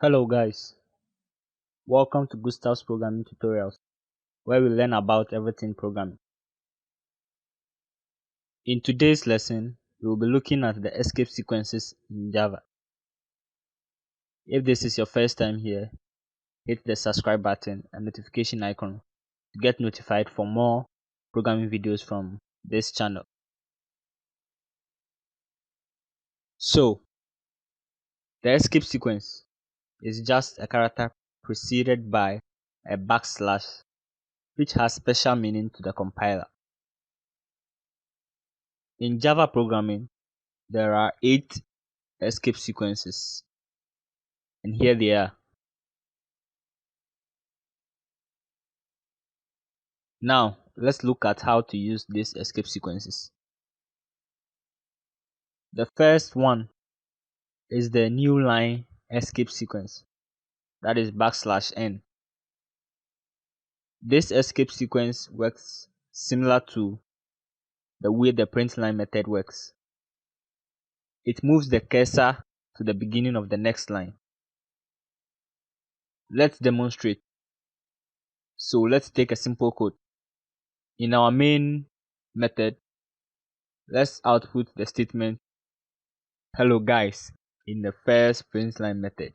Hello guys, welcome to Gustav's programming tutorials where we learn about everything programming. In today's lesson, we will be looking at the escape sequences in Java. If this is your first time here, hit the subscribe button and notification icon to get notified for more programming videos from this channel. So, the escape sequence is just a character preceded by a backslash which has special meaning to the compiler. In Java programming, there are 8 escape sequences, and here they are. Now let's look at how to use these escape sequences. The first one is the new line escape sequence, that is \n. This escape sequence works similar to the way the print line method works. It moves the cursor to the beginning of the next line. Let's demonstrate. So let's take a simple code. In our main method, let's output the statement hello guys in the first print line method,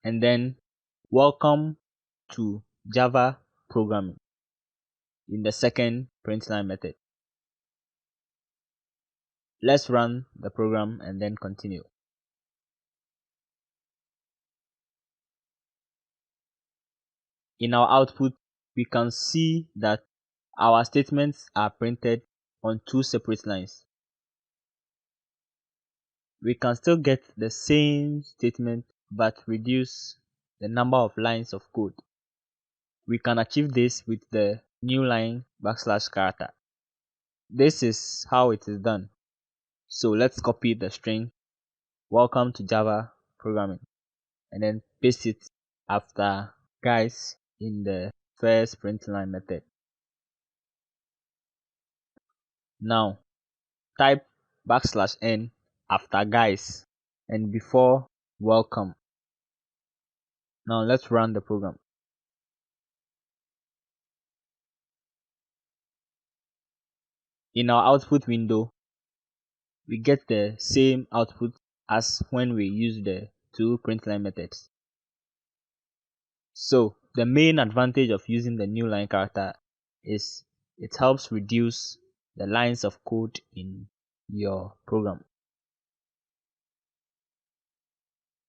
and then welcome to Java programming in the second print line method. Let's run the program and then continue. In our output, we can see that our statements are printed on 2 separate lines. We can still get the same statement but reduce the number of lines of code. We can achieve this with the new line \character. This is how it is done. So let's copy the string welcome to Java programming and then paste it after guys in the first print line method. Now type \n after guys and before welcome. Now let's run the program. In our output window, we get the same output as when we use the 2 print line methods. So the main advantage of using the new line character is it helps reduce the lines of code in your program.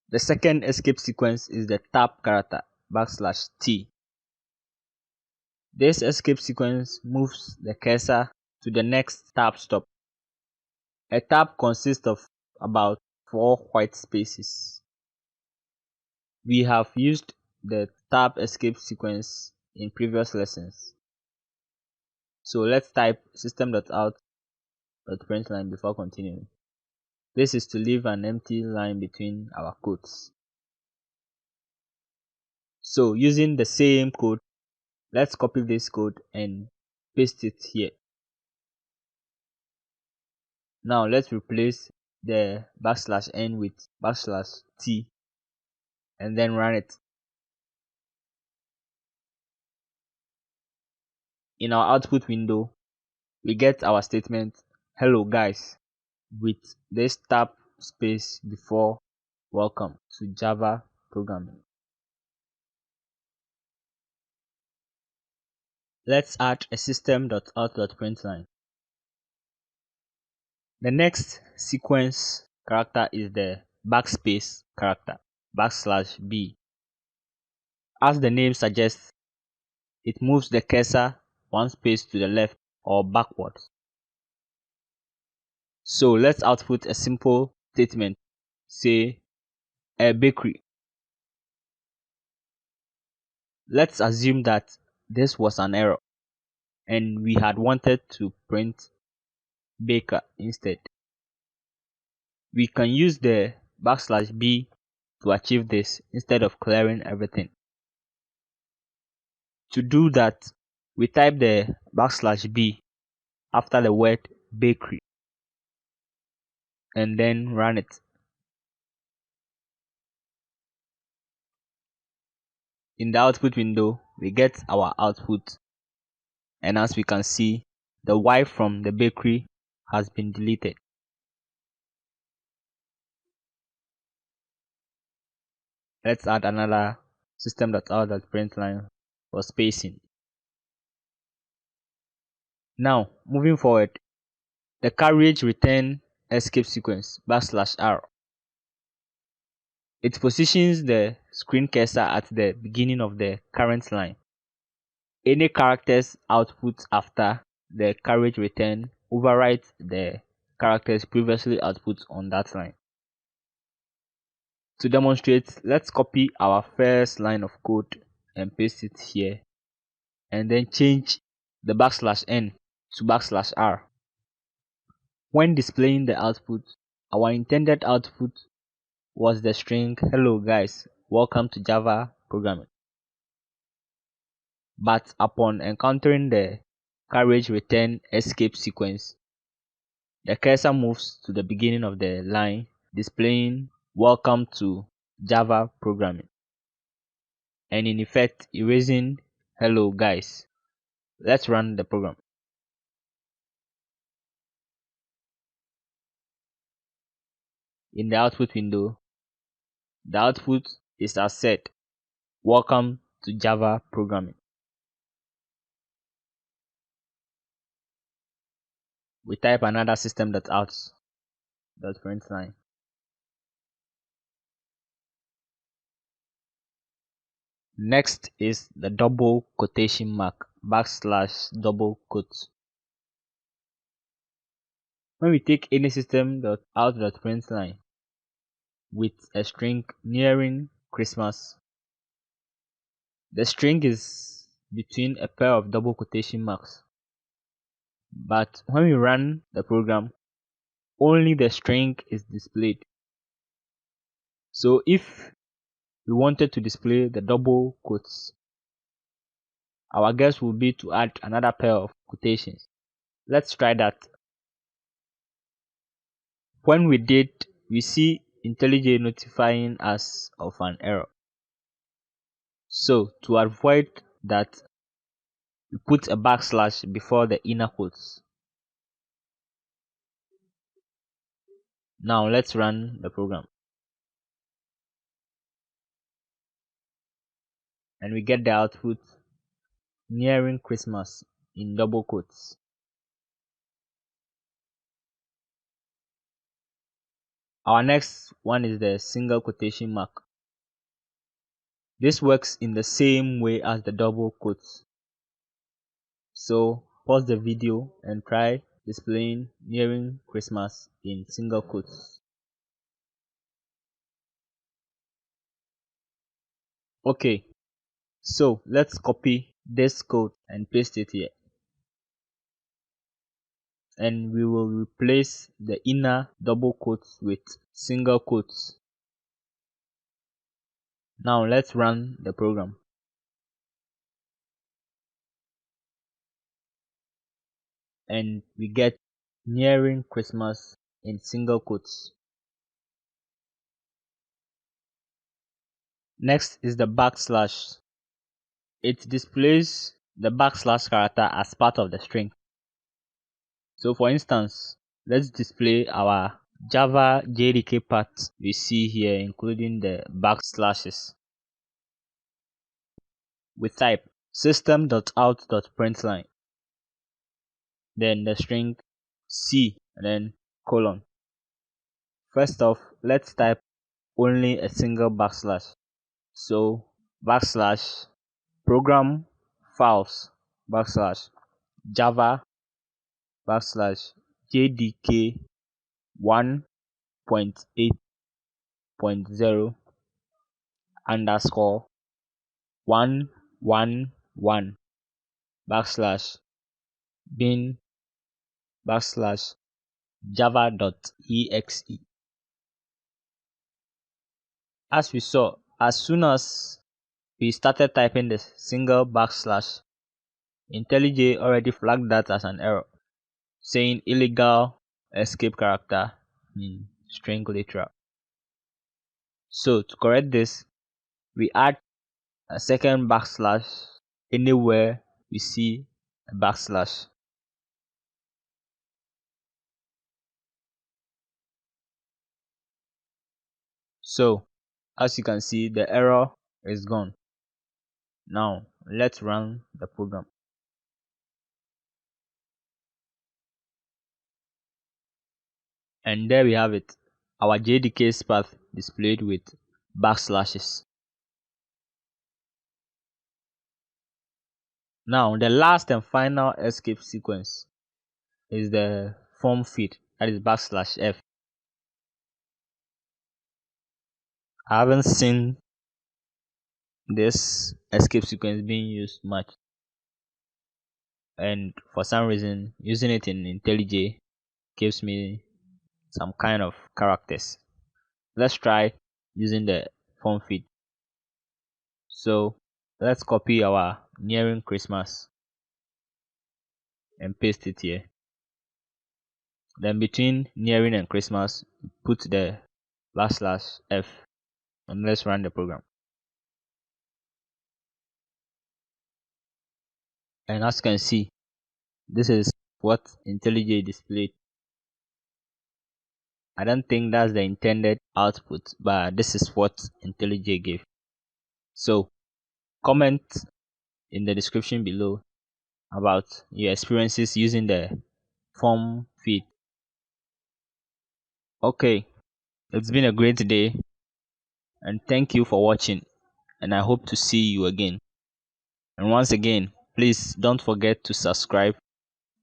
The second escape sequence is the tab character \t. This escape sequence moves the cursor to the next tab stop. A tab consists of about 4 white spaces. We have used the tab escape sequence in previous lessons. So let's type system.out.println before continuing. This is to leave an empty line between our quotes. So using the same code, let's copy this code and paste it here. Now let's replace the \n with \t and then run it. In our output window, we get our statement hello guys with this tab space before welcome to Java programming. Let's add a system.out.println. The next sequence character is the backspace character \b. As the name suggests, it moves the cursor 1 space to the left or backwards. So let's output a simple statement, say a bakery. Let's assume that this was an error and we had wanted to print baker instead. We can use the \b to achieve this instead of clearing everything. To do that, we type the \b after the word bakery and then run it. In the output window, we get our output, and as we can see, the Y from the bakery has been deleted. Let's add another system.out.println for spacing. Now, moving forward, the carriage return escape sequence \r. It positions the screen cursor at the beginning of the current line. Any characters output after the carriage return overwrites the characters previously output on that line. To demonstrate, let's copy our first line of code and paste it here, and then change the \n to \r. When displaying the output, our intended output was the string "Hello guys, welcome to Java programming." But upon encountering the carriage return escape sequence, the cursor moves to the beginning of the line, displaying "Welcome to Java programming," and in effect erasing "Hello guys." Let's run the program. In the output window, the output is as said, "Welcome to Java programming." We type another system.out.println. Next is the double quotation mark \double quote. When we take any system.out.println with a string nearing Christmas, the string is between a pair of double quotation marks. But when we run the program, only the string is displayed. So if we wanted to display the double quotes, our guess would be to add another pair of quotations. Let's try that. When we did, we see IntelliJ notifying us of an error. So to avoid that, we put a backslash before the inner quotes. Now let's run the program. And we get the output "nearing Christmas" in double quotes. Our next one is the single quotation mark. This works in the same way as the double quotes. So pause the video and try displaying "nearing Christmas" in single quotes. Okay, so let's copy this code and paste it here. And we will replace the inner double quotes with single quotes. Now let's run the program. And we get "nearing Christmas" in single quotes. Next is the backslash. It displays the backslash character as part of the string. So for instance, let's display our Java JDK part we see here, including the backslashes. We type system.out.println, then the string C, and then colon. First off, let's type only a single backslash. So backslash program files backslash Java backslash JDK 1.8.0 underscore 111 backslash bin backslash java.exe. As we saw, as soon as we started typing the single backslash, IntelliJ already flagged that as an error, saying illegal escape character in string literal. So to correct this, we add a second backslash anywhere we see a backslash. So as you can see, the error is gone. Now let's run the program. And there we have it, our JDK's path displayed with backslashes. Now the last and final escape sequence is the form feed, that is backslash f. I haven't seen this escape sequence being used much, and for some reason using it in IntelliJ gives me some kind of characters. Let's try using the form feed. So let's copy our nearing Christmas and paste it here. Then between nearing and Christmas, put the backslash f, and let's run the program. And as you can see, this is what IntelliJ displayed. I don't think that's the intended output, but this is what IntelliJ gave. So comment in the description below about your experiences using the form feed. Okay, it's been a great day, and thank you for watching, and I hope to see you again. And once again, please don't forget to subscribe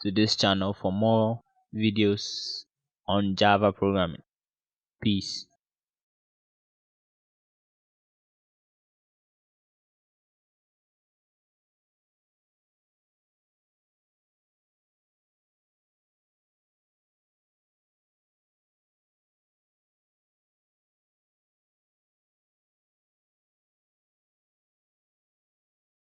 to this channel for more videos on Java programming. Peace.